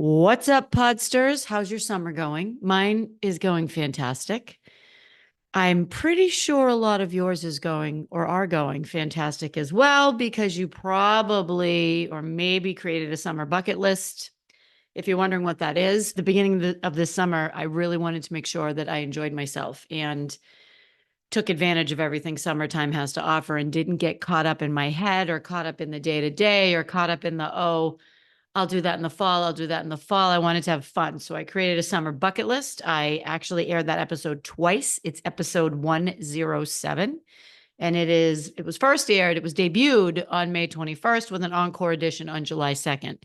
What's up, Podsters? How's your summer going? Mine is going fantastic. I'm pretty sure a lot of yours is going or are going fantastic as well, because you probably or maybe created a summer bucket list. If you're wondering what that is, the beginning of this summer, I really wanted to make sure that I enjoyed myself and took advantage of everything summertime has to offer and didn't get caught up in my head or caught up in the day to day or caught up in the, oh, I'll do that in the fall. I'll do that in the fall. I wanted to have fun. So I created a summer bucket list. I actually aired that episode twice. It's episode 107. And it was first aired, it was debuted on May 21st with an encore edition on July 2nd.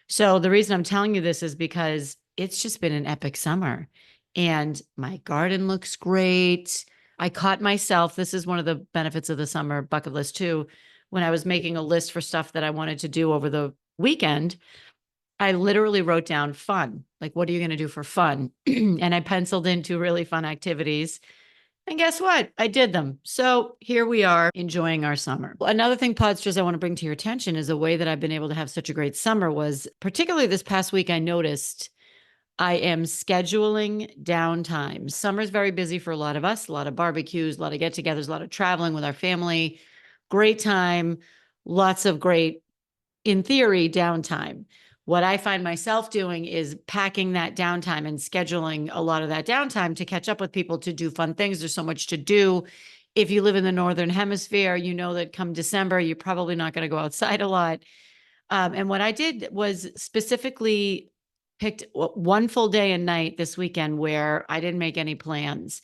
So the reason I'm telling you this is because it's just been an epic summer and my garden looks great. I caught myself. This is one of the benefits of the summer bucket list too. When I was making a list for stuff that I wanted to do over the weekend, I literally wrote down fun. Like, what are you going to do for fun? And I penciled in two really fun activities. And guess what? I did them. So here we are enjoying our summer. Another thing, Podsters, I want to bring to your attention is a way that I've been able to have such a great summer was particularly this past week. I noticed I am scheduling downtime. Summer's very busy for a lot of us, a lot of barbecues, a lot of get togethers, a lot of traveling with our family. Great time, lots of great, in theory, downtime. What I find myself doing is packing that downtime and scheduling a lot of that downtime to catch up with people to do fun things. There's so much to do. If you live in the Northern Hemisphere, you know that come December, you're probably not going to go outside a lot. And what I did was specifically picked one full day and night this weekend where I didn't make any plans.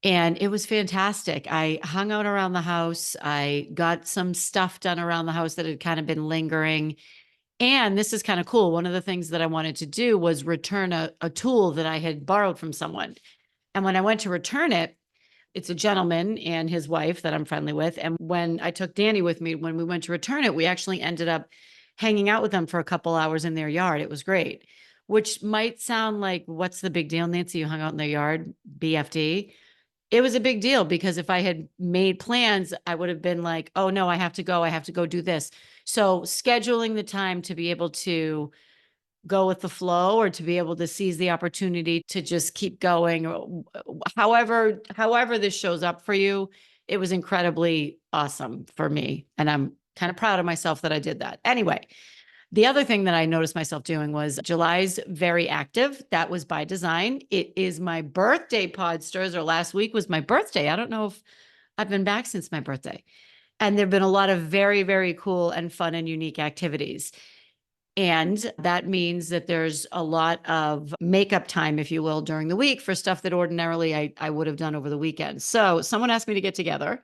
And it was fantastic. I hung out around the house. I got some stuff done around the house that had kind of been lingering. And this is kind of cool. One of the things that I wanted to do was return a tool that I had borrowed from someone. And when I went to return it, it's a gentleman and his wife that I'm friendly with. And when I took Danny with me, when we went to return it, we actually ended up hanging out with them for a couple hours in their yard. It was great, which might sound like, what's the big deal, Nancy? You hung out in their yard, BFD. It was a big deal because if I had made plans, I would have been like, oh no, I have to go. I have to go do this. So scheduling the time to be able to go with the flow or to be able to seize the opportunity to just keep going, or however this shows up for you, it was incredibly awesome for me. And I'm kind of proud of myself that I did that. Anyway, the other thing that I noticed myself doing was July's very active. That was by design. It is my birthday, Podsters, or last week was my birthday. I don't know if I've been back since my birthday. And there've been a lot of very, very cool and fun and unique activities. And that means that there's a lot of makeup time, if you will, during the week for stuff that ordinarily I would have done over the weekend. So someone asked me to get together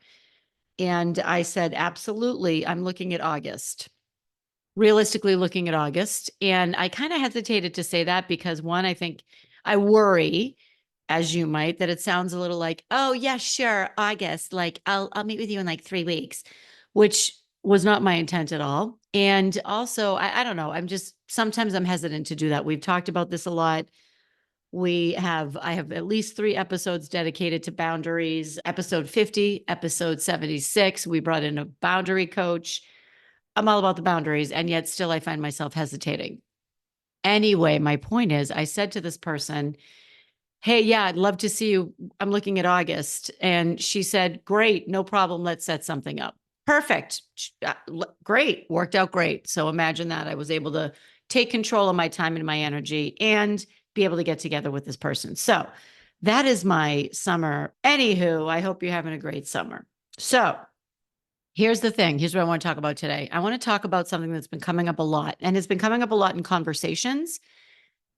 and I said, absolutely. I'm looking at August. Realistically looking at August. And I kind of hesitated to say that because one, I think I worry, as you might, that it sounds a little like, oh yeah, sure, August. Like I'll meet with you in like 3 weeks, which was not my intent at all. And also, I don't know, sometimes I'm hesitant to do that. We've talked about this a lot. I have at least 3 episodes dedicated to boundaries. Episode 50, episode 76, we brought in a boundary coach. I'm all about the boundaries, and yet still I find myself hesitating. Anyway, my point is, I said to this person, hey, yeah, I'd love to see you. I'm looking at August. And she said, great, no problem. Let's set something up. Perfect. Great. Worked out great. So imagine that I was able to take control of my time and my energy and be able to get together with this person. So that is my summer. Anywho, I hope you're having a great summer. So here's the thing. Here's what I want to talk about today. I want to talk about something that's been coming up a lot, and it's been coming up a lot in conversations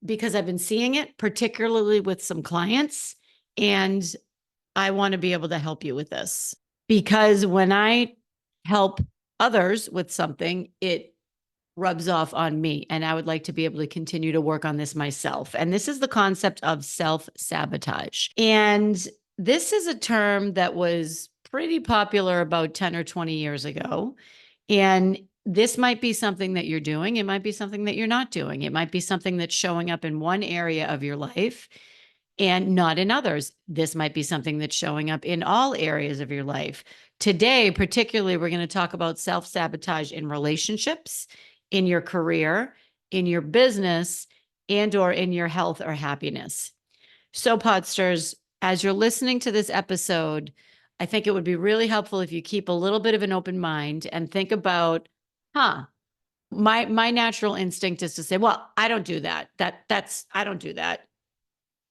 because I've been seeing it, particularly with some clients, and I want to be able to help you with this. Because when I help others with something, it rubs off on me, and I would like to be able to continue to work on this myself. And this is the concept of self-sabotage. And this is a term that was pretty popular about 10 or 20 years ago. And this might be something that you're doing. It might be something that you're not doing. It might be something that's showing up in one area of your life and not in others. This might be something that's showing up in all areas of your life. Today, particularly, we're going to talk about self-sabotage in relationships, in your career, in your business and or in your health or happiness. So podsters, as you're listening to this episode, I think it would be really helpful if you keep a little bit of an open mind and think about, my natural instinct is to say, well, I don't do that. I don't do that.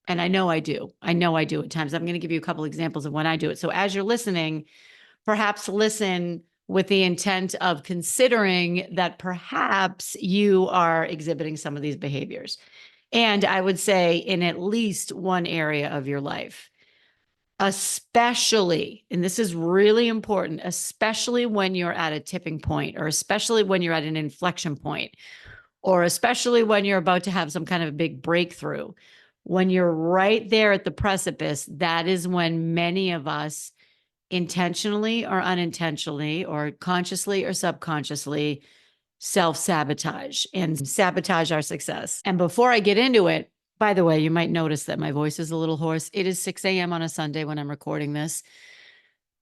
And I know I do. I know I do at times. I'm going to give you a couple examples of when I do it. So as you're listening, perhaps listen with the intent of considering that perhaps you are exhibiting some of these behaviors. And I would say in at least one area of your life, especially, and this is really important, especially when you're at a tipping point, or especially when you're at an inflection point, or especially when you're about to have some kind of a big breakthrough. When you're right there at the precipice, that is when many of us intentionally or unintentionally, or consciously or subconsciously, self-sabotage and sabotage our success. And before I get into it, by the way, you might notice that my voice is a little hoarse. It is 6 a.m. on a Sunday when I'm recording this.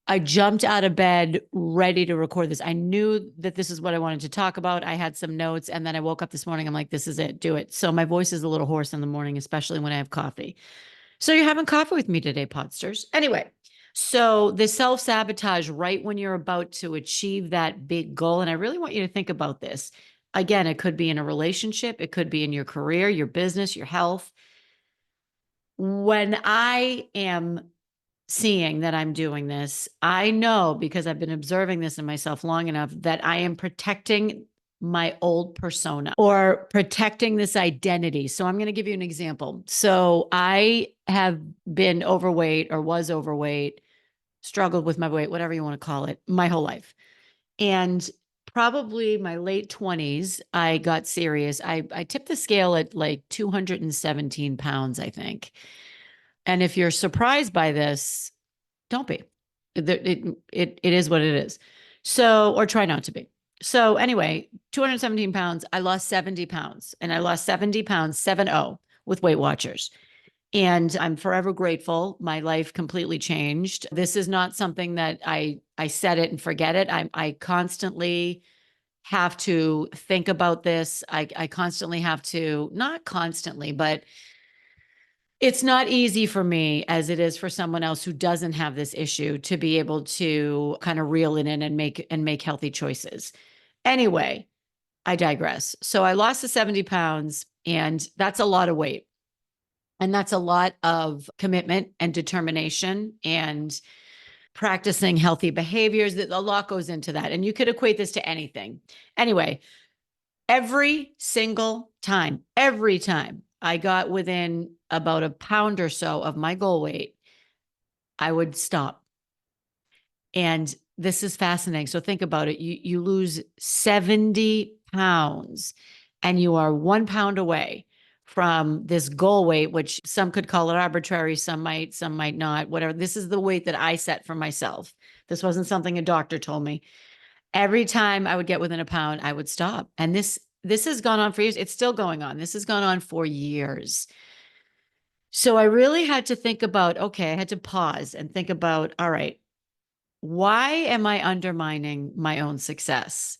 I jumped out of bed ready to record this. I knew that this is what I wanted to talk about. I had some notes, and then I woke up this morning. I'm like, this is it, do it. So my voice is a little hoarse in the morning, especially when I have coffee. So you're having coffee with me today, podsters. Anyway, so the self-sabotage right when you're about to achieve that big goal, and I really want you to think about this. Again, it could be in a relationship, it could be in your career, your business, your health. When I am seeing that I'm doing this, I know, because I've been observing this in myself long enough, that I am protecting my old persona or protecting this identity. So I'm going to give you an example. So I have been overweight, or was overweight, struggled with my weight, whatever you want to call it, my whole life. And probably my late 20s, I got serious. I tipped the scale at like 217 pounds, I think. And if you're surprised by this, don't be. It is what it is. So, or try not to be. So anyway, 217 pounds, I lost 70 pounds, and I lost 70 pounds, 7-0, with Weight Watchers. And I'm forever grateful. My life completely changed. This is not something that I set it and forget it. I constantly have to think about this. I constantly have to, not constantly, but it's not easy for me, as it is for someone else who doesn't have this issue, to be able to kind of reel it in and make healthy choices. Anyway, I digress. So I lost the 70 pounds, and that's a lot of weight. And that's a lot of commitment and determination and practicing healthy behaviors. A lot goes into that. And you could equate this to anything. Anyway, every single time, every time I got within about a pound or so of my goal weight, I would stop. And this is fascinating. So think about it. You lose 70 pounds, and you are 1 pound away from this goal weight, which some could call it arbitrary, some might not, whatever. This is the weight that I set for myself. This wasn't something a doctor told me. Every time I would get within a pound, I would stop. And this has gone on for years. It's still going on. This has gone on for years. So I really had to think about, okay, I had to pause and think about, all right, why am I undermining my own success?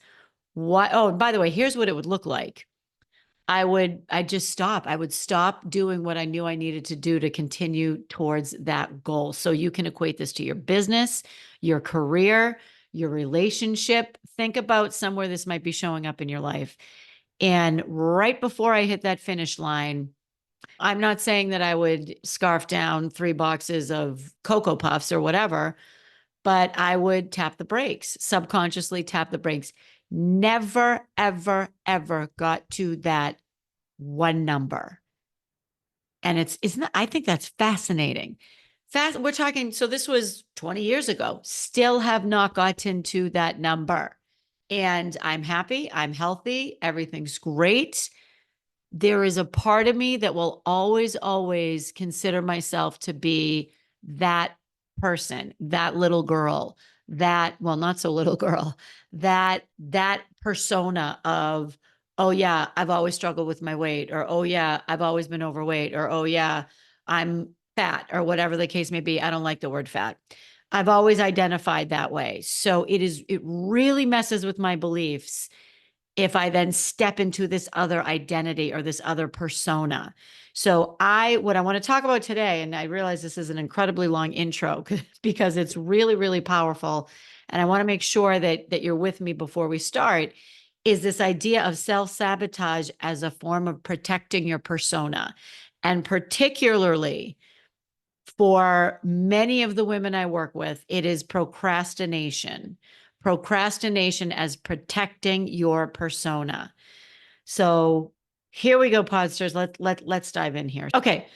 Why? Oh, by the way, here's what it would look like. I'd just stop. I would stop doing what I knew I needed to do to continue towards that goal. So you can equate this to your business, your career, your relationship. Think about somewhere this might be showing up in your life. And right before I hit that finish line, I'm not saying that I would scarf down 3 boxes of Cocoa Puffs or whatever, but I would tap the brakes, subconsciously tap the brakes. Never, ever, ever got to that one number. And I think that's fascinating. We're talking, so this was 20 years ago, still have not gotten to that number. And I'm happy, I'm healthy, everything's great. There is a part of me that will always, always consider myself to be that person, that little girl, well, not so little girl, that persona of, oh yeah, I've always struggled with my weight, or oh yeah, I've always been overweight, or oh yeah, I'm fat, or whatever the case may be. I don't like the word fat. I've always identified that way. So it really messes with my beliefs if I then step into this other identity or this other persona. So what I want to talk about today, and I realize this is an incredibly long intro because it's really, really powerful. And I want to make sure that you're with me before we start, is this idea of self-sabotage as a form of protecting your persona. And particularly for many of the women I work with, it is procrastination. Procrastination as protecting your persona. So here we go, Podsters. Let's dive in here. Okay.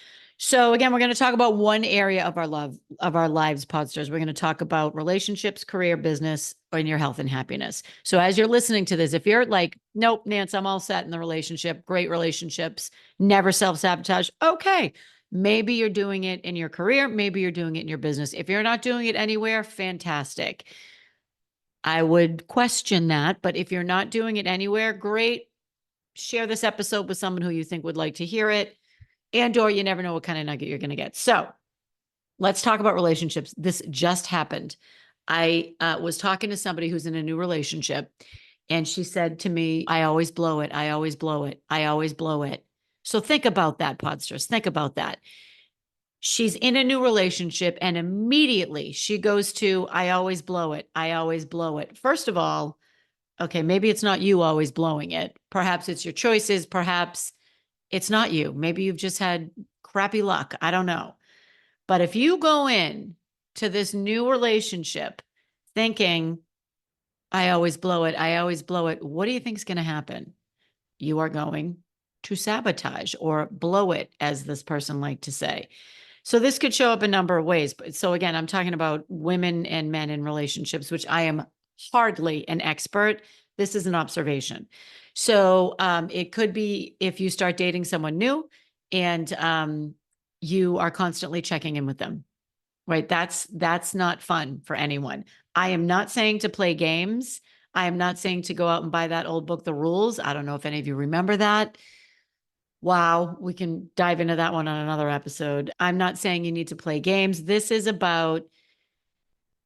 So again, we're going to talk about one area of our lives, Podsters. We're going to talk about relationships, career, business, and your health and happiness. So as you're listening to this, if you're like, nope, Nance, I'm all set in the relationship, great relationships, never self-sabotage. Okay. Maybe you're doing it in your career. Maybe you're doing it in your business. If you're not doing it anywhere, fantastic. I would question that, but if you're not doing it anywhere, great. Share this episode with someone who you think would like to hear it, or you never know what kind of nugget you're going to get. So let's talk about relationships. This just happened. I was talking to somebody who's in a new relationship, and she said to me, I always blow it. I always blow it. I always blow it. So think about that, Podsters. Think about that. She's in a new relationship, and immediately she goes to, I always blow it. I always blow it. First of all, okay, maybe it's not you always blowing it. Perhaps it's your choices. Perhaps it's not you. Maybe you've just had crappy luck. I don't know. But if you go in to this new relationship thinking, I always blow it, I always blow it, what do you think is going to happen? You are going to sabotage or blow it, as this person liked to say. So this could show up a number of ways. But so again, I'm talking about women and men in relationships, which I am hardly an expert. This is an observation. So it could be if you start dating someone new and you are constantly checking in with them, right? That's not fun for anyone. I am not saying to play games. I am not saying to go out and buy that old book, The Rules. I don't know if any of you remember that. Wow, we can dive into that one on another episode. I'm not saying you need to play games. This is about,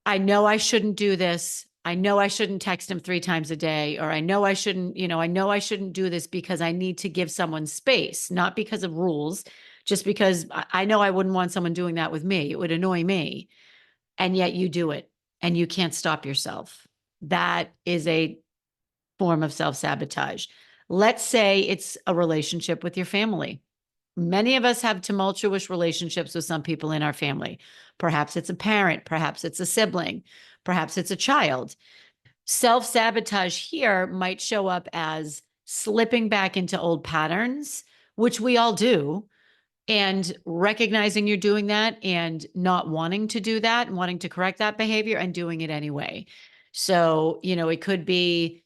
I know I shouldn't do this. I know I shouldn't text him 3 times a day, or I know I shouldn't, I know I shouldn't do this because I need to give someone space, not because of rules, just because I know I wouldn't want someone doing that with me. It would annoy me. And yet you do it and you can't stop yourself. That is a form of self-sabotage. Let's say it's a relationship with your family. Many of us have tumultuous relationships with some people in our family. Perhaps it's a parent, perhaps it's a sibling, perhaps it's a child. Self-sabotage here might show up as slipping back into old patterns, which we all do, and recognizing you're doing that and not wanting to do that and wanting to correct that behavior and doing it anyway. So, it could be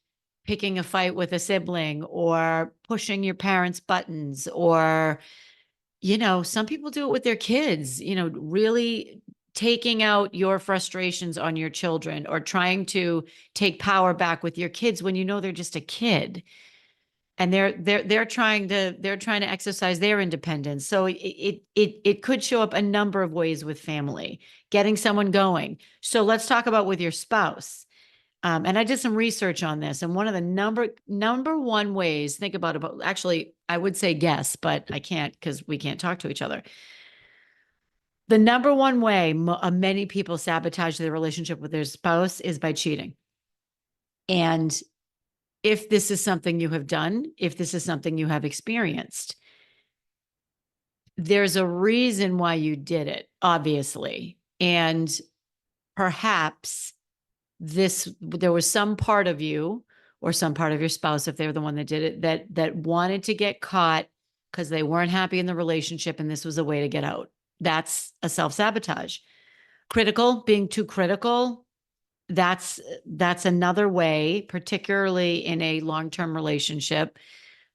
picking a fight with a sibling or pushing your parents' buttons, or some people do it with their kids, really taking out your frustrations on your children or trying to take power back with your kids when they're just a kid and they're trying to exercise their independence. So it could show up a number of ways with family, getting someone going. So let's talk about with your spouse. And I did some research on this, and one of the number one ways, think about it, actually, I would say guess, but I can't because we can't talk to each other. The number one way many people sabotage their relationship with their spouse is by cheating. And if this is something you have done, if this is something you have experienced, there's a reason why you did it, obviously. And perhaps there was some part of you or some part of your spouse, if they were the one that did it, that wanted to get caught because they weren't happy in the relationship, and this was a way to get out. That's a self-sabotage. Being too critical, that's another way, particularly in a long-term relationship,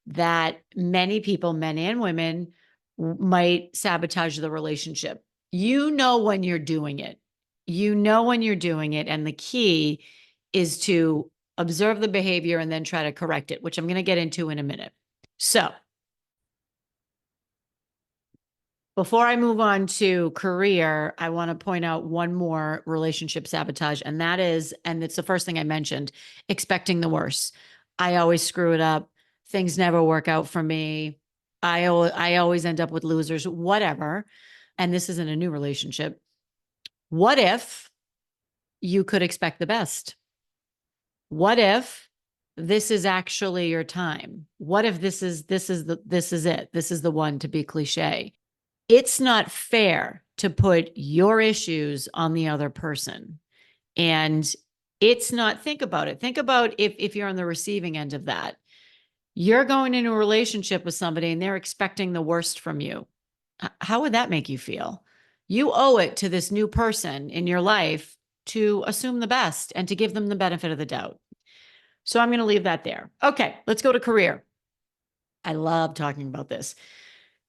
that many people, men and women, might sabotage the relationship. When you're doing it. When you're doing it. And the key is to observe the behavior and then try to correct it, which I'm going to get into in a minute. So before I move on to career, I want to point out one more relationship sabotage, and it's the first thing I mentioned, expecting the worst. I always screw it up. Things never work out for me. I always end up with losers, whatever. And this isn't a new relationship. What if you could expect the best? What if this is actually your time? What if this is it? This is the one, to be cliche. It's not fair to put your issues on the other person. And it's not, think about it. Think about if you're on the receiving end of that. You're going into a relationship with somebody and they're expecting the worst from you. How would that make you feel? You owe it to this new person in your life to assume the best and to give them the benefit of the doubt. So I'm going to leave that there. Okay, let's go to career. I love talking about this.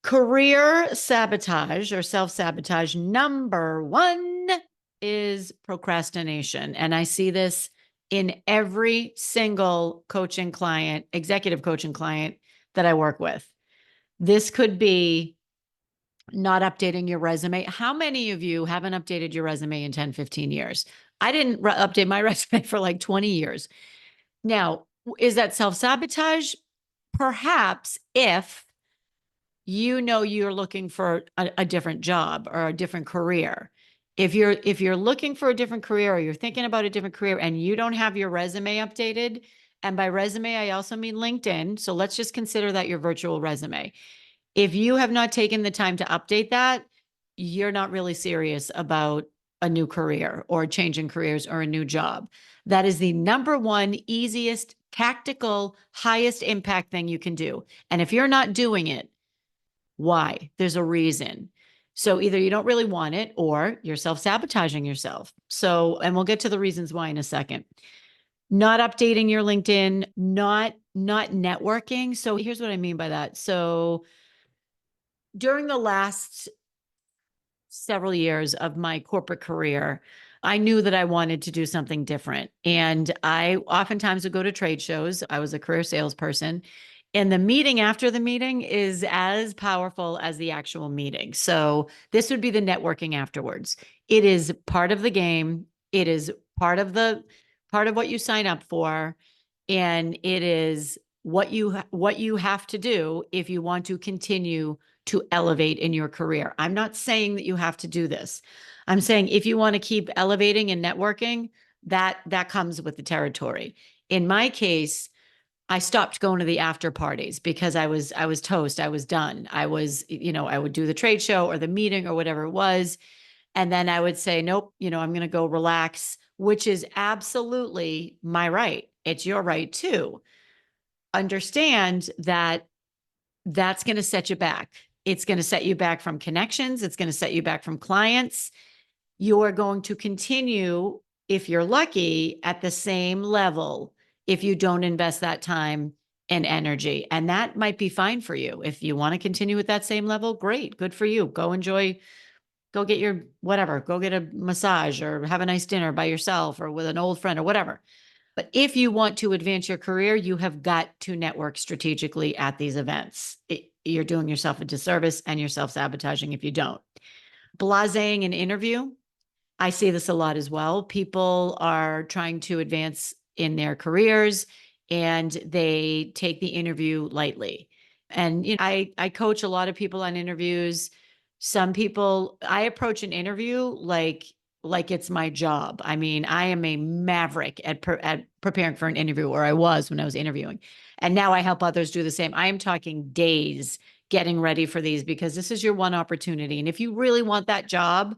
Career sabotage or self-sabotage number one is procrastination. And I see this in every single coaching client, executive coaching client that I work with. This could be not updating your resume. How many of you haven't updated your resume in 10, 15 years? I didn't update my resume for like 20 years. Now, is that self-sabotage? Perhaps if you know you're looking for a different job or a different career. If you're looking for a different career or you're thinking about a different career and you don't have your resume updated, and by resume I also mean LinkedIn, so let's just consider that your virtual resume. If you have not taken the time to update that, you're not really serious about a new career or changing careers or a new job. That is the number one easiest, tactical, highest impact thing you can do. And if you're not doing it, why? There's a reason. So either you don't really want it or you're self-sabotaging yourself. So, and we'll get to the reasons why in a second. Not updating your LinkedIn, not networking. So here's what I mean by that. So during the last several years of my corporate career, I knew that I wanted to do something different. And I oftentimes would go to trade shows. I was a career salesperson. And the meeting after the meeting is as powerful as the actual meeting. So this would be the networking afterwards. It is part of the game. It is part of what you sign up for. And it is what you have to do if you want to continue to elevate in your career. I'm not saying that you have to do this. I'm saying if you want to keep elevating and networking, that comes with the territory. In my case, I stopped going to the after parties because I was toast. I was done. I was, I would do the trade show or the meeting or whatever it was. And then I would say, nope, I'm going to go relax, which is absolutely my right. It's your right too. Understand that that's going to set you back. It's going to set you back from connections. It's going to set you back from clients. You are going to continue, if you're lucky, at the same level if you don't invest that time and energy. And that might be fine for you. If you want to continue at that same level, great, good for you. Go enjoy, go get your whatever, go get a massage or have a nice dinner by yourself or with an old friend or whatever. But if you want to advance your career, you have got to network strategically at these events. You're doing yourself a disservice and you're self-sabotaging if you don't. Blasing an interview. I see this a lot as well. People are trying to advance in their careers and they take the interview lightly. And I coach a lot of people on interviews. Some people, I approach an interview like it's my job. I mean, I am a maverick at preparing for an interview, or I was when I was interviewing. And now I help others do the same. I am talking days getting ready for these because this is your one opportunity. And if you really want that job,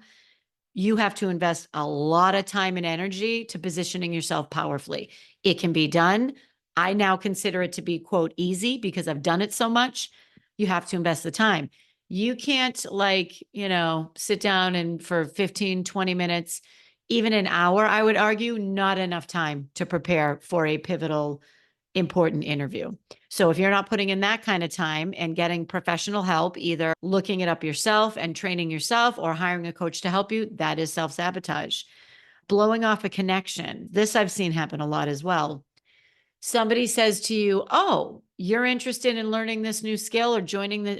you have to invest a lot of time and energy to positioning yourself powerfully. It can be done. I now consider it to be, quote, easy because I've done it so much. You have to invest the time. You can't sit down and for 15, 20 minutes, even an hour, I would argue, not enough time to prepare for a pivotal, important interview. So if you're not putting in that kind of time and getting professional help, either looking it up yourself and training yourself or hiring a coach to help you, that is self-sabotage. Blowing off a connection. This I've seen happen a lot as well. Somebody says to you, "Oh, you're interested in learning this new skill or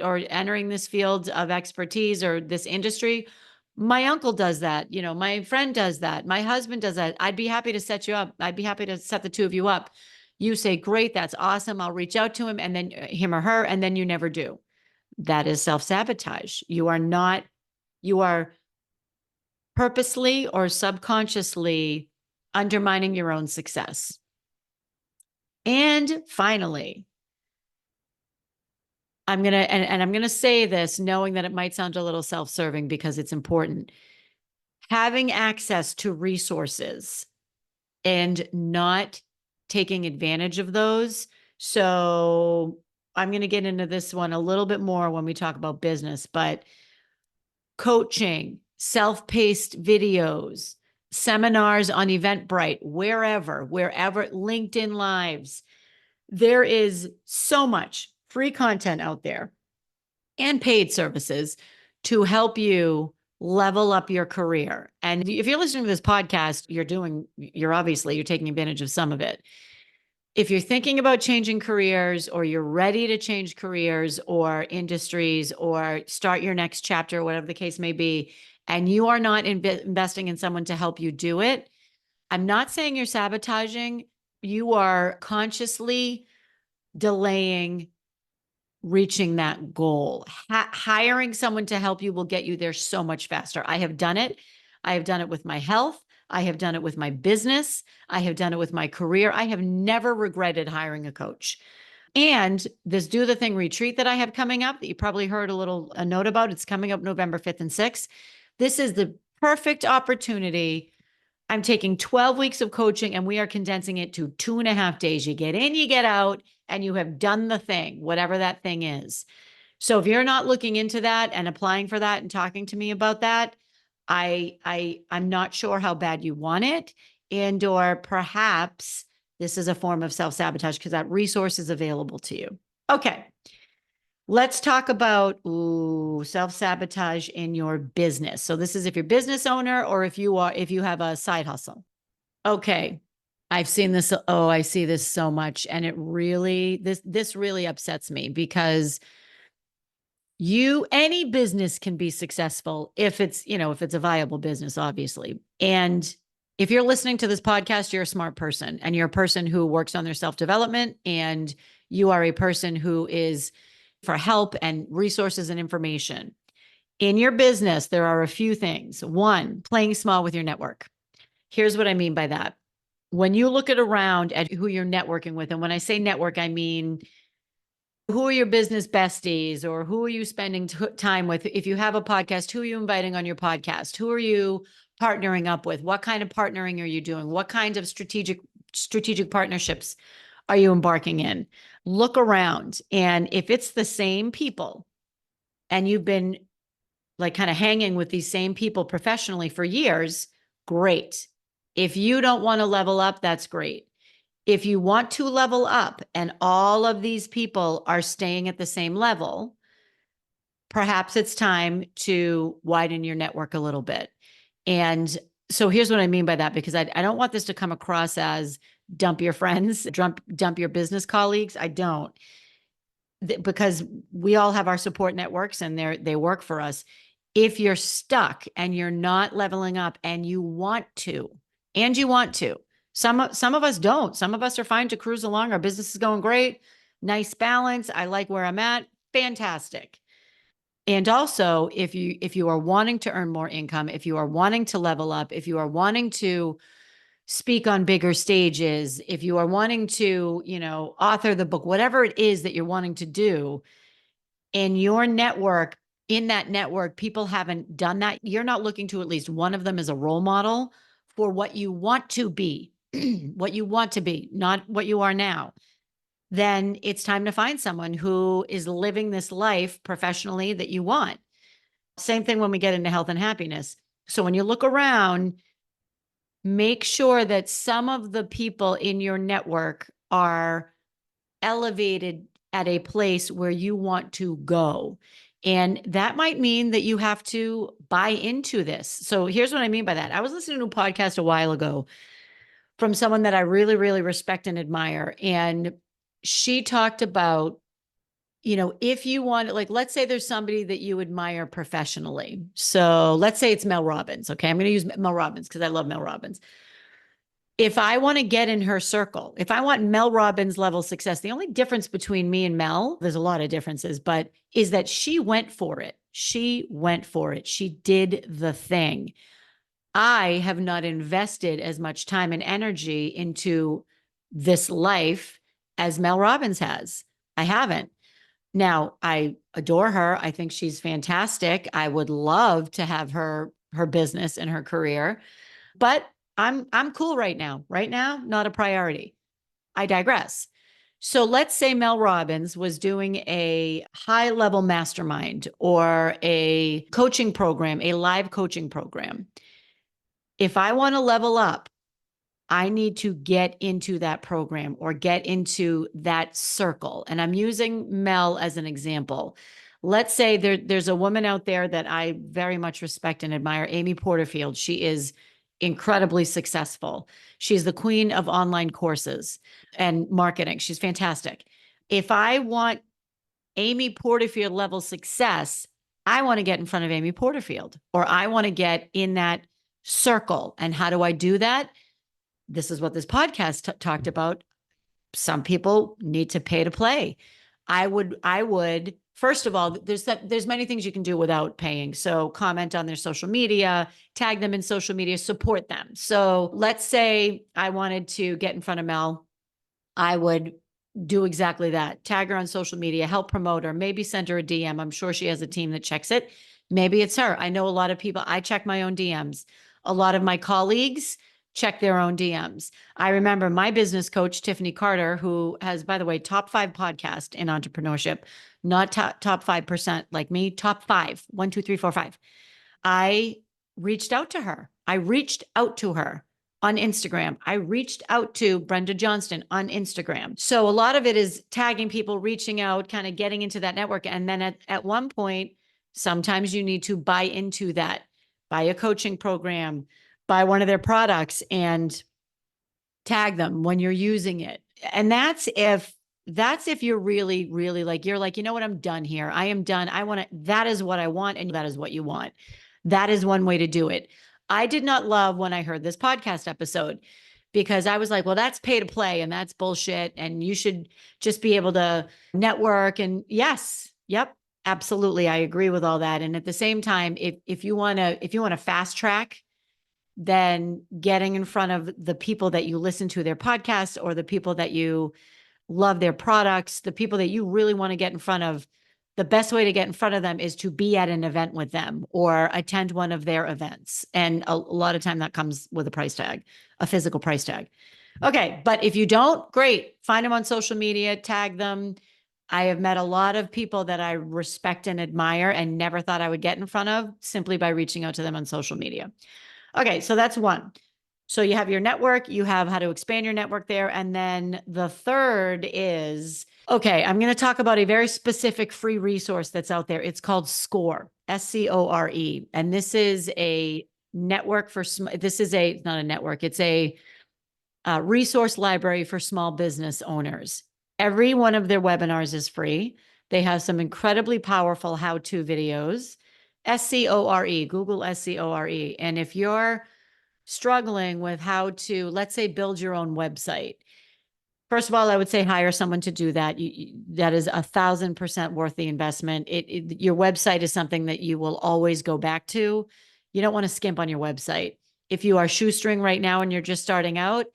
or entering this field of expertise or this industry. My uncle does that. My friend does that. My husband does that. I'd be happy to set you up. I'd be happy to set the two of you up. You say, great, that's awesome. I'll reach out to him and then him or her, and then you never do. That is self-sabotage. You are purposely or subconsciously undermining your own success. And finally, I'm going to say this knowing that it might sound a little self-serving because it's important. Having access to resources and not taking advantage of those. So I'm going to get into this one a little bit more when we talk about business, but coaching, self-paced videos, seminars on Eventbrite, wherever, LinkedIn Lives. There is so much free content out there and paid services to help you level up your career. And if you're listening to this podcast, you're taking advantage of some of it. If you're thinking about changing careers, or you're ready to change careers or industries or start your next chapter, whatever the case may be, and you are not investing in someone to help you do it, I'm not saying you're sabotaging. You are consciously delaying reaching that goal. Hiring someone to help you will get you there so much faster. I have done it. I have done it with my health. I have done it with my business. I have done it with my career. I have never regretted hiring a coach. And this Do the Thing retreat that I have coming up, that you probably heard a note about, it's coming up November 5th and 6th. This is the perfect opportunity. I'm taking 12 weeks of coaching and we are condensing it to 2.5 days. You get in, you get out, and you have done the thing, whatever that thing is. So if you're not looking into that and applying for that and talking to me about that, I'm not sure how bad you want it, and or perhaps this is a form of self-sabotage because that resource is available to you. Okay. Let's talk about self-sabotage in your business. So this is if you're a business owner or if you have a side hustle. Okay. I've seen this. Oh, I see this so much. And this really upsets me because any business can be successful if it's a viable business, obviously. And if you're listening to this podcast, you're a smart person and you're a person who works on their self-development, and you are a person who is for help and resources and information. In your business, there are a few things. One, playing small with your network. Here's what I mean by that. When you look around at who you're networking with, and when I say network, I mean, who are your business besties, or who are you spending time with? If you have a podcast, who are you inviting on your podcast? Who are you partnering up with? What kind of partnering are you doing? What kind of strategic partnerships are you embarking in? Look around. And if it's the same people and you've been like kind of hanging with these same people professionally for years, great. If you don't want to level up, that's great. If you want to level up and all of these people are staying at the same level, perhaps it's time to widen your network a little bit. And so here's what I mean by that, because I don't want this to come across as dump your friends, dump your business colleagues. I don't, because we all have our support networks and they work for us. If you're stuck and you're not leveling up and you want to, some of us don't. Some of us are fine to cruise along. Our business is going great. Nice balance. I like where I'm at. Fantastic. And also, if you are wanting to earn more income, if you are wanting to level up, if you are wanting to speak on bigger stages, if you are wanting to, author the book, whatever it is that you're wanting to do in your network, in that network, people haven't done that. You're not looking to at least one of them as a role model for what you want to be, what you want to be, not what you are now. Then it's time to find someone who is living this life professionally that you want. Same thing when we get into health and happiness. So when you look around, make sure that some of the people in your network are elevated at a place where you want to go. And that might mean that you have to buy into this. So here's what I mean by that. I was listening to a podcast a while ago from someone that I really, really respect and admire. And she talked about, if you want, like, let's say there's somebody that you admire professionally. So let's say it's Mel Robbins. Okay. I'm going to use Mel Robbins because I love Mel Robbins. If I want to get in her circle, if I want Mel Robbins level success, the only difference between me and Mel, there's a lot of differences, but is that she went for it. She went for it. She did the thing. I have not invested as much time and energy into this life as Mel Robbins has. I haven't. Now, I adore her. I think she's fantastic. I would love to have her business and her career, but I'm cool right now. Right now, not a priority. I digress. So let's say Mel Robbins was doing a high level mastermind or a coaching program, a live coaching program. If I want to level up, I need to get into that program or get into that circle. And I'm using Mel as an example. Let's say there's a woman out there that I very much respect and admire, Amy Porterfield. She is incredibly successful. She's the queen of online courses and marketing. She's fantastic. If I want Amy Porterfield level success, I want to get in front of Amy Porterfield, or I want to get in that circle. And how do I do that? This is what this podcast talked about. Some people need to pay to play. I would first of all, there's many things you can do without paying. So comment on their social media, tag them in social media, support them. So let's say I wanted to get in front of Mel. I would do exactly that. Tag her on social media, help promote her, maybe send her a DM. I'm sure she has a team that checks it. Maybe it's her. I know a lot of people, I check my own DMs. A lot of my colleagues check their own DMs. I remember my business coach, Tiffany Carter, who has, by the way, top 5 podcast in entrepreneurship, not top 5% like me, top 5, 1, 2, 3, 4, 5. I reached out to her. I reached out to her on Instagram. I reached out to Brenda Johnston on Instagram. So a lot of it is tagging people, reaching out, kind of getting into that network. And then at one point, sometimes you need to buy into that, buy a coaching program, buy one of their products and tag them when you're using it. And that's if you're really, really like, you're like, you know what, I'm done here. I am done. I want to, that is what I want. And that is what you want. That is one way to do it. I did not love when I heard this podcast episode because I was like, well, that's pay to play and that's bullshit. And you should just be able to network. And yes, yep, absolutely. I agree with all that. And at the same time, if you want to fast track, then getting in front of the people that you listen to their podcasts or the people that you love their products, the people that you really want to get in front of, the best way to get in front of them is to be at an event with them or attend one of their events. And a lot of time that comes with a price tag, a physical price tag. Okay. But if you don't, great. Find them on social media, tag them. I have met a lot of people that I respect and admire and never thought I would get in front of simply by reaching out to them on social media. Okay. So that's one. So you have your network, you have how to expand your network there. And then the third is, okay, I'm going to talk about a very specific free resource that's out there. It's called SCORE, SCORE. And this is a network for, this is a, not a network, it's a resource library for small business owners. Every one of their webinars is free. They have some incredibly powerful how-to videos. SCORE, Google SCORE. And if you're struggling with how to, let's say, build your own website, first of all, I would say hire someone to do that. That is 1,000% worth the investment. Your website is something that you will always go back to. You don't want to skimp on your website. If you are shoestring right now and you're just starting out,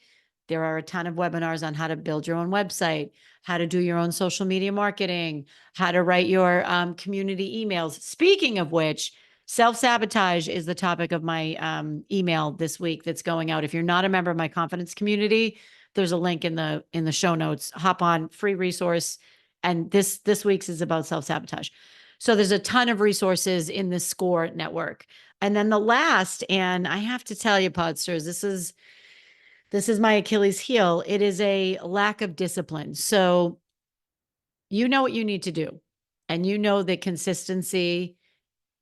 there are a ton of webinars on how to build your own website, how to do your own social media marketing, how to write your community emails. Speaking of which, self-sabotage is the topic of my email this week that's going out. If you're not a member of my confidence community, there's a link in the show notes. Hop on, free resource. And this week's is about self-sabotage. So there's a ton of resources in the SCORE network. And then the last, and I have to tell you, Podsters, this is my Achilles heel. It is a lack of discipline. So you know what you need to do. And you know that consistency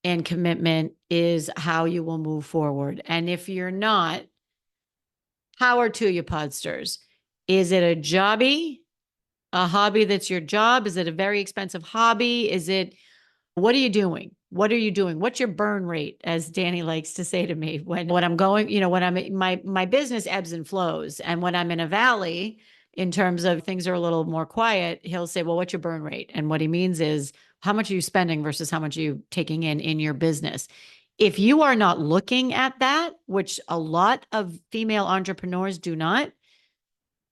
and commitment is how you will move forward. And if you're not, power to you, Podsters. Is it a jobby, a hobby that's your job? Is it a very expensive hobby? Is it What are you doing? What are you doing? What's your burn rate? As Danny likes to say to me when I'm going, when I'm my business ebbs and flows. And when I'm in a valley, in terms of things are a little more quiet, he'll say, well, what's your burn rate? And what he means is how much are you spending versus how much are you taking in your business? If you are not looking at that, which a lot of female entrepreneurs do not,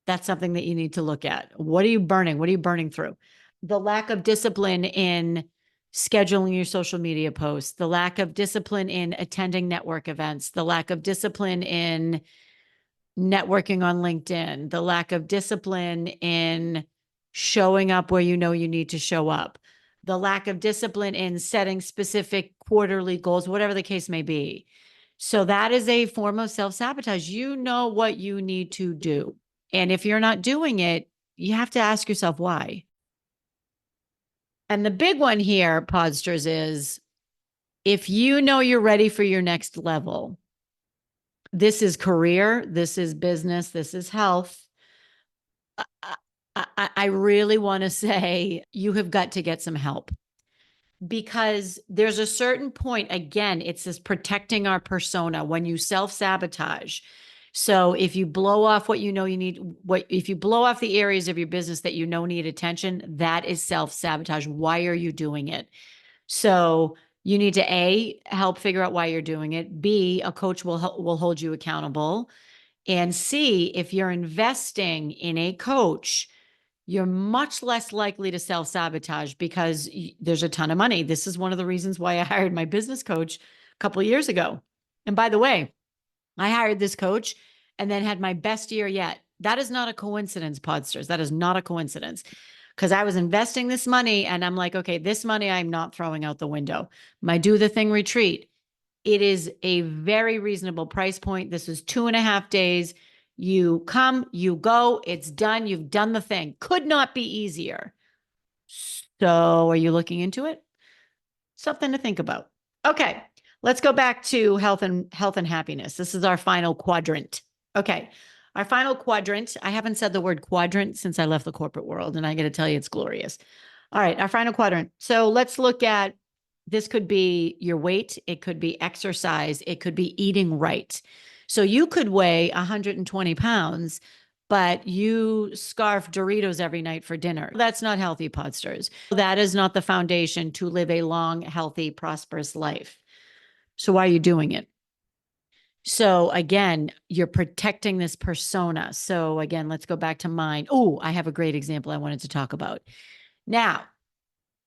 that's something that you need to look at. What are you burning? What are you burning through? The lack of discipline in scheduling your social media posts, the lack of discipline in attending network events, the lack of discipline in networking on LinkedIn, the lack of discipline in showing up where you know you need to show up, the lack of discipline in setting specific quarterly goals, whatever the case may be. So that is a form of self-sabotage. You know what you need to do. And if you're not doing it, you have to ask yourself why. And the big one here, Podsters, is if you know you're ready for your next level, this is career, this is business, this is health. I really want to say you have got to get some help, because there's a certain point, again, it's this protecting our persona when you self-sabotage. So if you blow off what you know you need, if you blow off the areas of your business that you know need attention, that is self-sabotage. Why are you doing it? So you need to A, help figure out why you're doing it. B, a coach will hold you accountable. And C, if you're investing in a coach, you're much less likely to self-sabotage because there's a ton of money. This is one of the reasons why I hired my business coach a couple of years ago. And by the way, I hired this coach and then had my best year yet. That is not a coincidence, Podsters. That is not a coincidence, because I was investing this money and I'm like, okay, this money I'm not throwing out the window. My Do the Thing retreat, it is a very reasonable price point. This is 2.5 days. You come, you go, it's done. You've done the thing. Could not be easier. So are you looking into it? Something to think about. Okay, let's go back to health and happiness. This is our final quadrant. Okay, our final quadrant. I haven't said the word quadrant since I left the corporate world, and I got to tell you, it's glorious. All right, our final quadrant. So let's look at, this could be your weight, it could be exercise, it could be eating right. So you could weigh 120 pounds, but you scarf Doritos every night for dinner. That's not healthy, Podsters. That is not the foundation to live a long, healthy, prosperous life. So why are you doing it? So again, you're protecting this persona. So again, let's go back to mine. Oh, I have a great example I wanted to talk about. Now,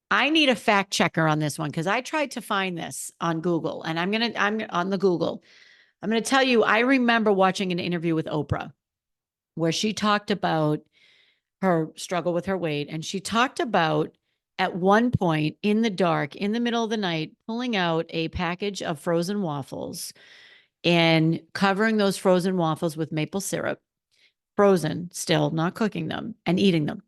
I need a fact checker on this one because I tried to find this on Google, and I'm on the Google. I'm going to tell you, I remember watching an interview with Oprah where she talked about her struggle with her weight. And she talked about at one point in the dark, in the middle of the night, pulling out a package of frozen waffles and covering those frozen waffles with maple syrup, frozen still, not cooking them, and eating them.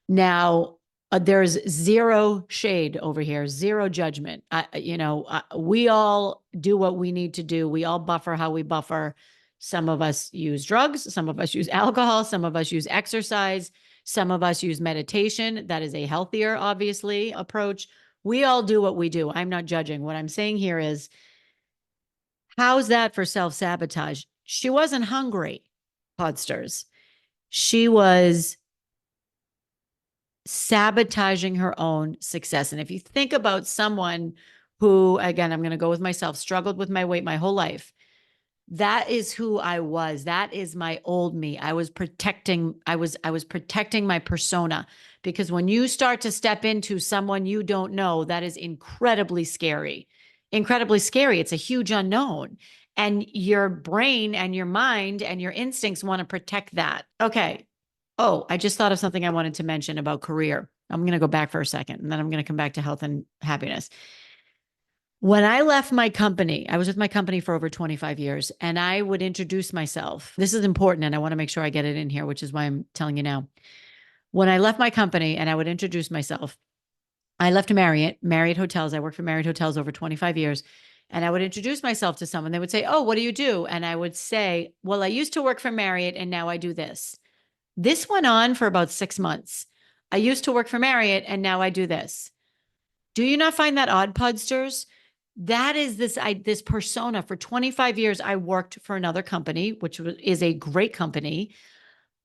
Now, there's zero shade over here, zero judgment. We all do what we need to do. We all buffer how we buffer. Some of us use drugs, some of us use alcohol, some of us use exercise, some of us use meditation. That is a healthier, obviously, approach. We all do what we do. I'm not judging. What I'm saying here is, how's that for self-sabotage? She wasn't hungry, Podsters. She was sabotaging her own success. And if you think about someone who, again, I'm going to go with myself, struggled with my weight my whole life, that is who I was. That is my old me. I was protecting my persona, because when you start to step into someone you don't know, that is incredibly scary. Incredibly scary. It's a huge unknown. And your brain and your mind and your instincts want to protect that. Okay. Oh, I just thought of something I wanted to mention about career. I'm going to go back for a second, and then I'm going to come back to health and happiness. When I left my company, I was with my company for over 25 years, and I would introduce myself. This is important, and I want to make sure I get it in here, which is why I'm telling you now. When I left my company and I would introduce myself, I left Marriott Hotels. I worked for Marriott Hotels over 25 years. And I would introduce myself to someone. They would say, oh, what do you do? And I would say, well, I used to work for Marriott and now I do this. This went on for about 6 months. I used to work for Marriott and now I do this. Do you not find that odd, Pudsters? That is this persona. For 25 years, I worked for another company, which is a great company.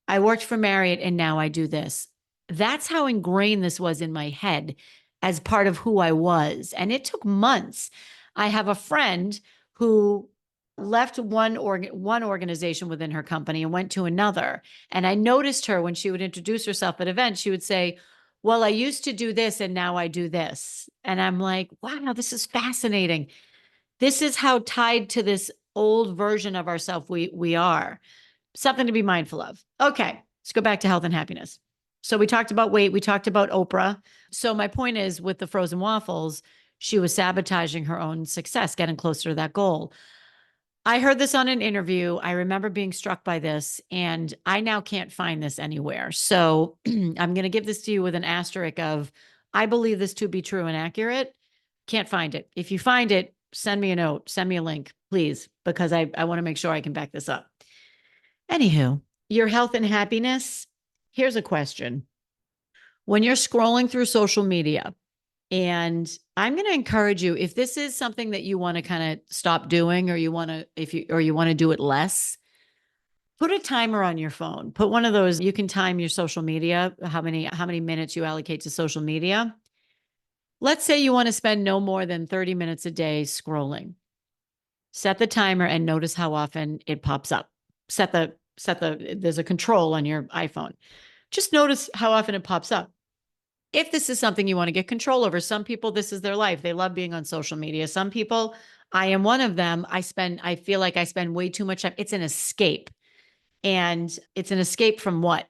I worked for Marriott and now I do this. That's how ingrained this was in my head as part of who I was. And it took months. I have a friend who left one organization within her company and went to another. And I noticed her when she would introduce herself at events, she would say, "Well, I used to do this and now I do this." And I'm like, "Wow, this is fascinating." This is how tied to this old version of ourselves we are. Something to be mindful of. Okay, let's go back to health and happiness. So we talked about weight, we talked about Oprah. So my point is, with the frozen waffles, she was sabotaging her own success, getting closer to that goal. I heard this on an interview. I remember being struck by this, and I now can't find this anywhere. So I'm going to give this to you with an asterisk of, I believe this to be true and accurate. Can't find it. If you find it, send me a note, send me a link, please, because I want to make sure I can back this up. Anywho, your health and happiness. Here's a question. When you're scrolling through social media, and I'm going to encourage you, if this is something that you want to kind of stop doing, or you want to, or you want to do it less, put a timer on your phone. Put one of those, you can time your social media, how many minutes you allocate to social media. Let's say you want to spend no more than 30 minutes a day scrolling. Set the timer and notice how often it pops up. There's a control on your iPhone. Just notice how often it pops up. If this is something you want to get control over, some people, this is their life. They love being on social media. Some people, I am one of them. I feel like I spend way too much time. It's an escape. And it's an escape from what?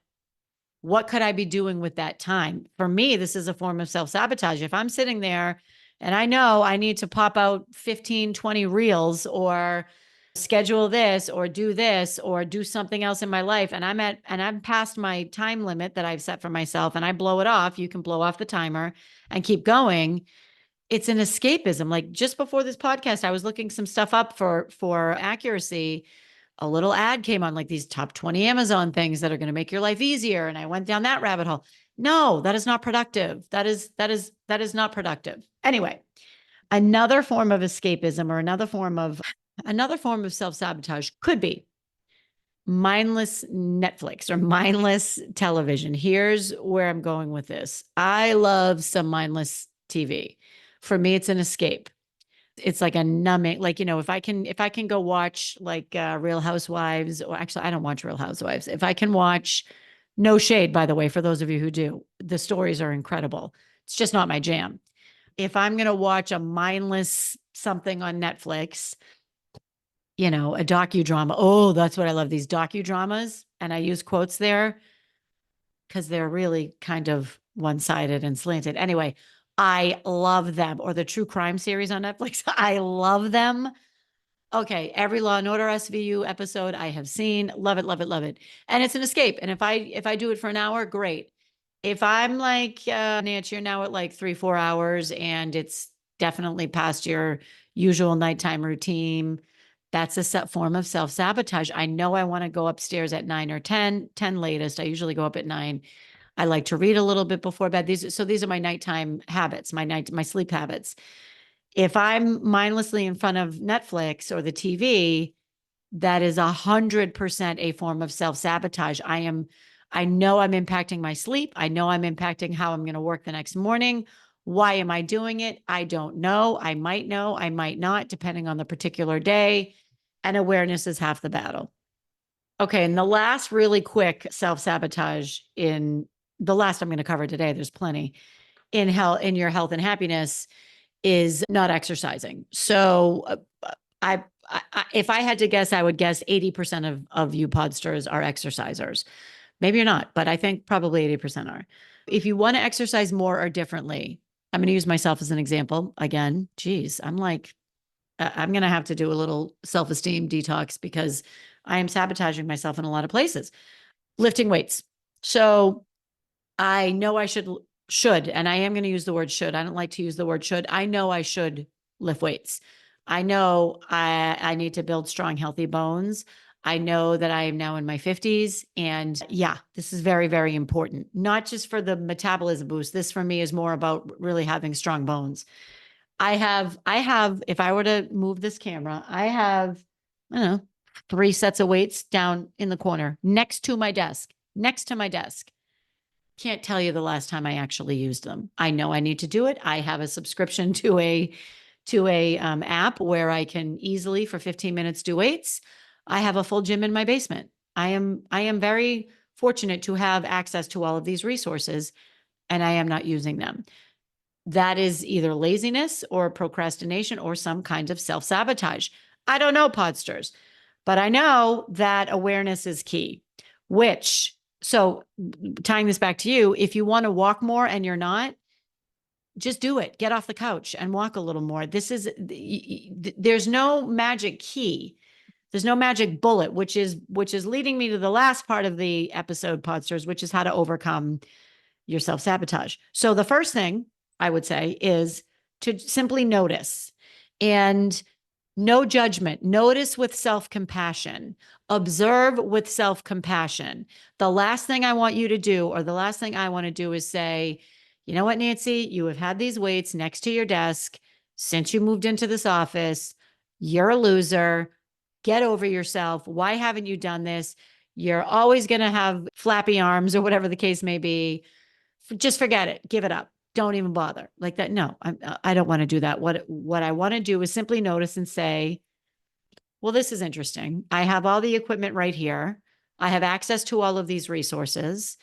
What could I be doing with that time? For me, this is a form of self-sabotage. If I'm sitting there and I know I need to pop out 15, 20 reels, or schedule this, or do something else in my life, and I'm past my time limit that I've set for myself, and I blow it off, you can blow off the timer and keep going. It's an escapism. Like, just before this podcast, I was looking some stuff up for accuracy. A little ad came on, like, these top 20 Amazon things that are going to make your life easier. And I went down that rabbit hole. No, that is not productive. That is not productive. Anyway, another form of escapism, or another form of self-sabotage could be mindless Netflix or mindless television. Here's where I'm going with this. I love some mindless TV. For me, it's an escape. It's like a numbing, like, if I can go watch, like, Real Housewives, or actually I don't watch Real Housewives. If I can watch, no shade, by the way, for those of you who do, the stories are incredible. It's just not my jam. If I'm going to watch a mindless something on Netflix, a docudrama. Oh, that's what I love, these docudramas. And I use quotes there because they're really kind of one-sided and slanted. Anyway, I love them. Or the true crime series on Netflix. I love them. Okay, every Law and Order SVU episode I have seen. Love it, love it, love it. And it's an escape. And if I do it for an hour, great. If I'm like, Nancy, you're now at like 3-4 hours and it's definitely past your usual nighttime routine, that's a form of self-sabotage. I know I want to go upstairs at 9 or 10 latest. I usually go up at 9. I like to read a little bit before bed. These are my nighttime habits, my sleep habits. If I'm mindlessly in front of Netflix or the TV, that is 100% a form of self-sabotage. I know I'm impacting my sleep. I know I'm impacting how I'm going to work the next morning. Why am I doing it? I don't know. I might know, I might not, depending on the particular day. And awareness is half the battle. Okay. And the last really quick self-sabotage, in the last I'm going to cover today, there's plenty in your health and happiness, is not exercising. So if I had to guess, I would guess 80% of you podsters are exercisers. Maybe you're not, but I think probably 80% are. If you want to exercise more or differently, I'm going to use myself as an example again. Geez, I'm going to have to do a little self-esteem detox because I am sabotaging myself in a lot of places. Lifting weights. So I know I should, and I am going to use the word should. I don't like to use the word should. I know I should lift weights. I know I need to build strong, healthy bones. I know that I am now in my 50s. And yeah, this is very, very important, not just for the metabolism boost. This for me is more about really having strong bones. If I were to move this camera, I don't know, 3 sets of weights down in the corner next to my desk. Can't tell you the last time I actually used them. I know I need to do it. I have a subscription to a app where I can easily for 15 minutes do weights. I have a full gym in my basement. I am very fortunate to have access to all of these resources, and I am not using them. That is either laziness or procrastination or some kind of self-sabotage. I don't know, podsters, but I know that awareness is key, so tying this back to you, if you want to walk more and you're not, just do it. Get off the couch and walk a little more. There's no magic key. There's no magic bullet, which is leading me to the last part of the episode, podsters, which is how to overcome your self-sabotage. So the first thing I would say is to simply notice, and no judgment. Notice with self-compassion. Observe with self-compassion. The last thing I want you to do, or the last thing I want to do, is say, you know what, Nancy, you have had these weights next to your desk since you moved into this office. You're a loser. Get over yourself. Why haven't you done this? You're always going to have flappy arms or whatever the case may be. Just forget it. Give it up. Don't even bother like that. No, I don't want to do that. What I want to do is simply notice and say, well, this is interesting. I have all the equipment right here. I have access to all of these resources.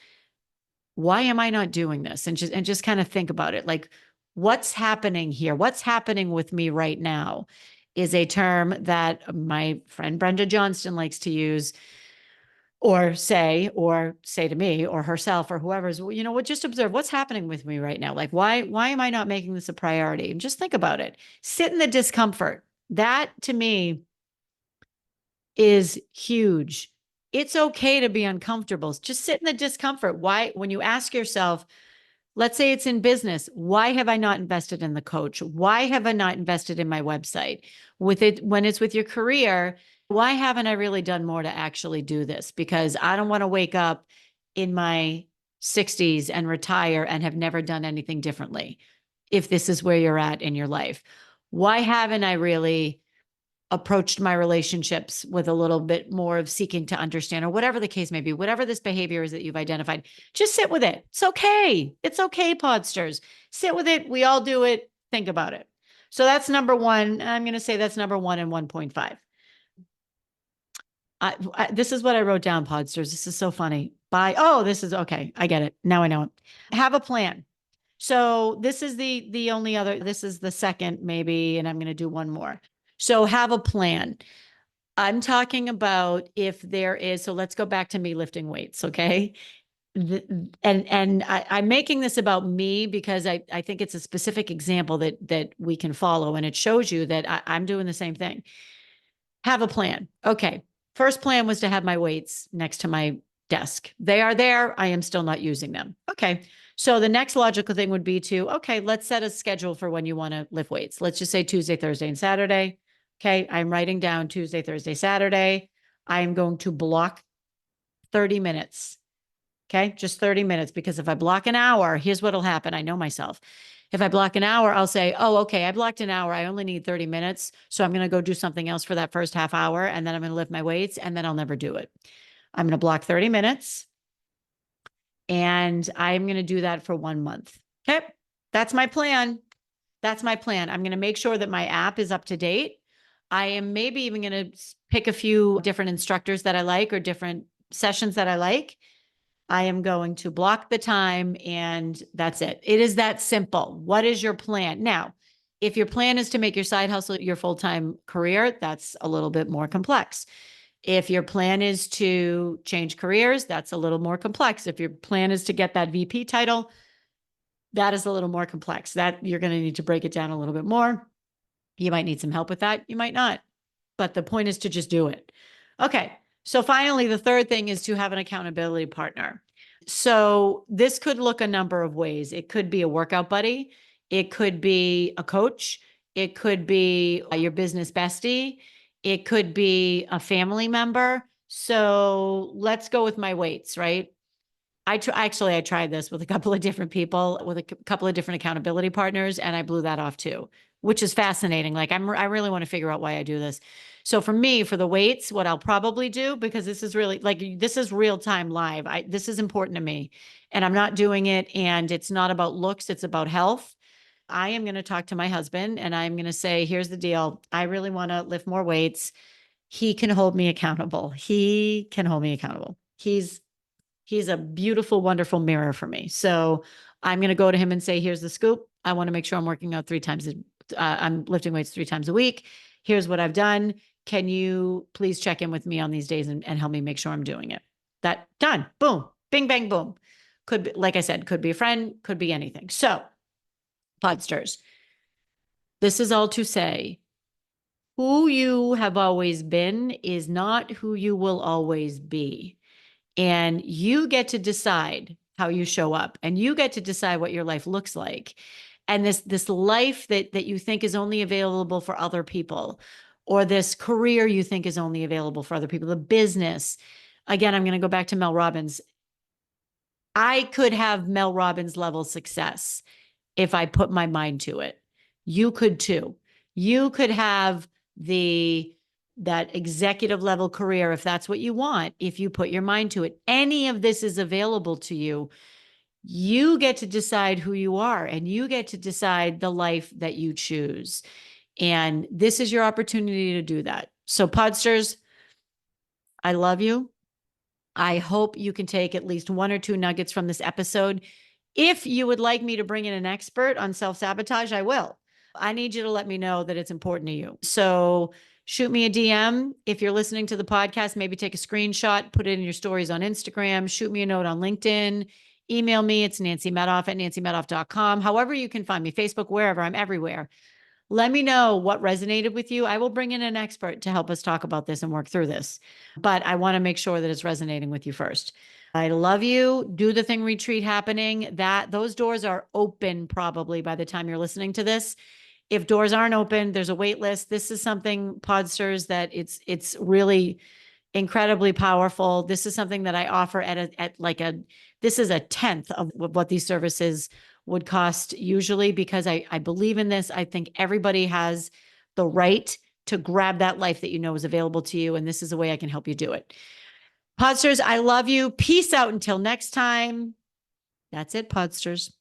Why am I not doing this? And just kind of think about it. Like, what's happening here? What's happening with me right now is a term that my friend Brenda Johnston likes to use, or say to me or herself or whoever's, just observe what's happening with me right now. Like, why am I not making this a priority? And just think about it. Sit in the discomfort. That to me is huge. It's okay to be uncomfortable. Just sit in the discomfort. Why, when you ask yourself, let's say it's in business, why have I not invested in the coach? Why have I not invested in my website? When it's with your career, why haven't I really done more to actually do this? Because I don't want to wake up in my 60s and retire and have never done anything differently. If this is where you're at in your life, why haven't I really approached my relationships with a little bit more of seeking to understand, or whatever the case may be, whatever this behavior is that you've identified, just sit with it. It's okay. It's okay, podsters. Sit with it. We all do it. Think about it. So that's number one. I'm going to say that's number one and 1.5. This is what I wrote down, podsters. This is so funny. This is okay. I get it. Now I know it. Have a plan. So this is the only other, this is the second maybe, and I'm going to do one more. So have a plan. I'm talking about if there is, so let's go back to me lifting weights. Okay. I'm making this about me because I think it's a specific example that we can follow, and it shows you that I'm doing the same thing. Have a plan. Okay. First plan was to have my weights next to my desk. They are there. I am still not using them. Okay. So the next logical thing would be okay, let's set a schedule for when you want to lift weights. Let's just say Tuesday, Thursday, and Saturday. Okay. I'm writing down Tuesday, Thursday, Saturday. I'm going to block 30 minutes. Okay. Just 30 minutes, because if I block an hour, here's what'll happen. I know myself. If I block an hour, I'll say, oh, okay, I blocked an hour. I only need 30 minutes. So I'm going to go do something else for that first half hour. And then I'm going to lift my weights, and then I'll never do it. I'm going to block 30 minutes, and I'm going to do that for 1 month. Okay. That's my plan. That's my plan. I'm going to make sure that my app is up to date. I am maybe even going to pick a few different instructors that I like, or different sessions that I like. I am going to block the time, and that's it. It is that simple. What is your plan? Now, if your plan is to make your side hustle your full-time career, that's a little bit more complex. If your plan is to change careers, that's a little more complex. If your plan is to get that VP title, that is a little more complex. That you're going to need to break it down a little bit more. You might need some help with that. You might not. But the point is to just do it. Okay. So finally, the third thing is to have an accountability partner. So this could look a number of ways. It could be a workout buddy. It could be a coach. It could be your business bestie. It could be a family member. So let's go with my weights, right? I tried this with a couple of different people, with a couple of different accountability partners, and I blew that off too, which is fascinating. Like I really want to figure out why I do this. So for me, for the weights, what I'll probably do, because this is really like this is real time live. This is important to me, and I'm not doing it, and it's not about looks, it's about health. I am going to talk to my husband, and I'm going to say, here's the deal. I really want to lift more weights. He can hold me accountable. He can hold me accountable. He's a beautiful, wonderful mirror for me. So I'm going to go to him and say, here's the scoop. I want to make sure I'm working out 3 times. I'm lifting weights 3 times a week. Here's what I've done. Can you please check in with me on these days and help me make sure I'm doing it? That done. Boom. Bing, bang, boom. Could be, like I said, could be a friend, could be anything. So podsters, this is all to say, who you have always been is not who you will always be. And you get to decide how you show up, and you get to decide what your life looks like. And this life that you think is only available for other people, or this career you think is only available for other people, the business. Again, I'm going to go back to Mel Robbins. I could have Mel Robbins level success if I put my mind to it. You could too. You could have that executive level career if that's what you want, if you put your mind to it. Any of this is available to you. You get to decide who you are, and you get to decide the life that you choose. And this is your opportunity to do that. So podsters, I love you. I hope you can take at least 1 or 2 nuggets from this episode. If you would like me to bring in an expert on self-sabotage, I will. I need you to let me know that it's important to you. So shoot me a DM. If you're listening to the podcast, maybe take a screenshot, put it in your stories on Instagram, shoot me a note on LinkedIn, email me. It's nancymedoff@nancymedoff.com. However you can find me, Facebook, wherever, I'm everywhere. Let me know what resonated with you. I will bring in an expert to help us talk about this and work through this. But I want to make sure that it's resonating with you first. I love you. Do the thing retreat happening. Those doors are open probably by the time you're listening to this. If doors aren't open, there's a wait list. This is something, podsters, that it's really incredibly powerful. This is something that I offer this is a tenth of what these services would cost usually, because I believe in this. I think everybody has the right to grab that life that you know is available to you. And this is a way I can help you do it. Podsters, I love you. Peace out until next time. That's it, podsters.